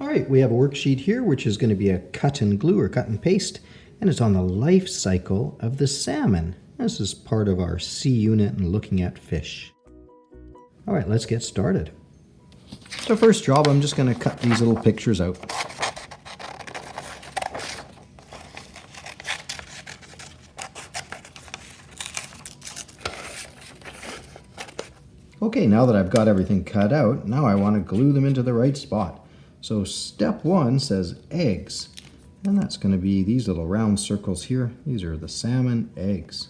All right, we have a worksheet here, which is going to be a cut and glue or cut and paste, and it's on the life cycle of the salmon. This is part of our C unit and looking at fish. All right, let's get started. So first job, I'm just going to cut these little pictures out. Okay, now that I've got everything cut out, now I want to glue them into the right spot. So step one says eggs, and that's going to be these little round circles here. These are the salmon eggs.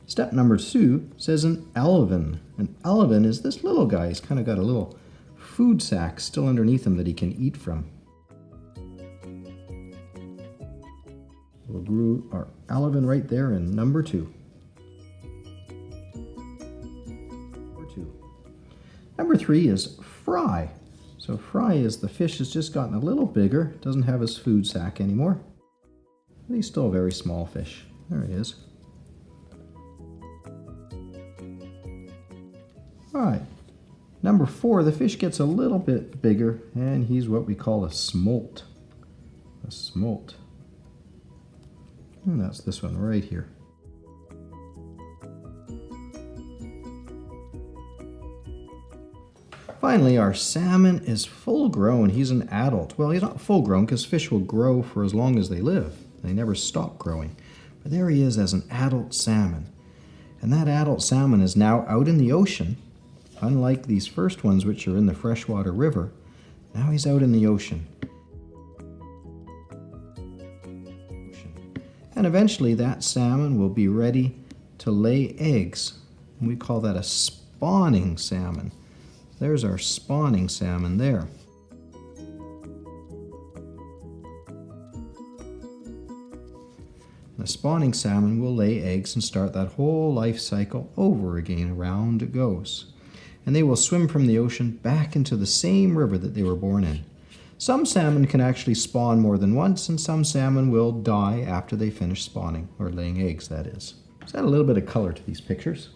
Step number 2 says an elevin. An elevin is this little guy. He's kind of got a little food sack still underneath him that he can eat from. We'll glue our elevin right there in number 2. Number 3 is fry. So fry is the fish has just gotten a little bigger, doesn't have his food sack anymore, but he's still a very small fish. There he is. All right, number 4, the fish gets a little bit bigger, and he's what we call a smolt. A smolt. And that's this one right here. Finally, our salmon is full grown. He's an adult. Well, he's not full grown because fish will grow for as long as they live. They never stop growing. But there he is as an adult salmon. And that adult salmon is now out in the ocean. Unlike these first ones, which are in the freshwater river, now he's out in the ocean. And eventually that salmon will be ready to lay eggs. And we call that a spawning salmon. There's our spawning salmon there. The spawning salmon will lay eggs and start that whole life cycle over again. Around it goes. And they will swim from the ocean back into the same river that they were born in. Some salmon can actually spawn more than once, and some salmon will die after they finish spawning, or laying eggs, that is. Let's add a little bit of color to these pictures.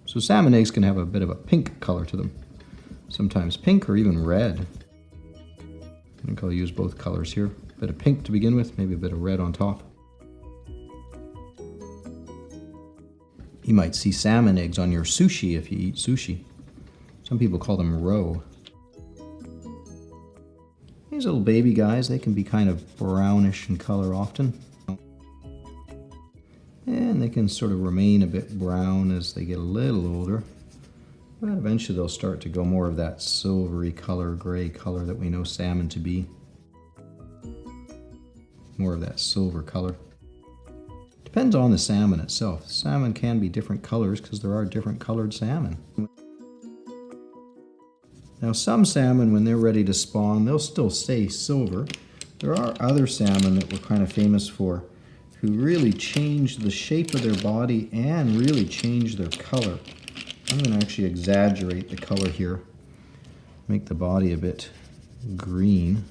So salmon eggs can have a bit of a pink color to them. Sometimes pink or even red. I think I'll use both colors here. A bit of pink to begin with, maybe a bit of red on top. You might see salmon eggs on your sushi if you eat sushi. Some people call them roe. These little baby guys, they can be kind of brownish in color often. And they can sort of remain a bit brown as they get a little older. But eventually they'll start to go more of that silvery color, gray color that we know salmon to be. More of that silver color. Depends on the salmon itself. Salmon can be different colors because there are different colored salmon. Now some salmon, when they're ready to spawn, they'll still stay silver. There are other salmon that we're kind of famous for who really change the shape of their body and really change their color. I'm going to actually exaggerate the color here, make the body a bit green.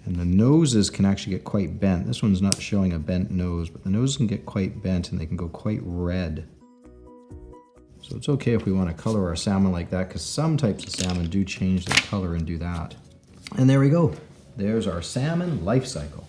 And the noses can actually get quite bent. This one's not showing a bent nose, but the nose can get quite bent and they can go quite red. So it's okay if we want to color our salmon like that, because some types of salmon do change their color and do that. And there we go. There's our salmon life cycle.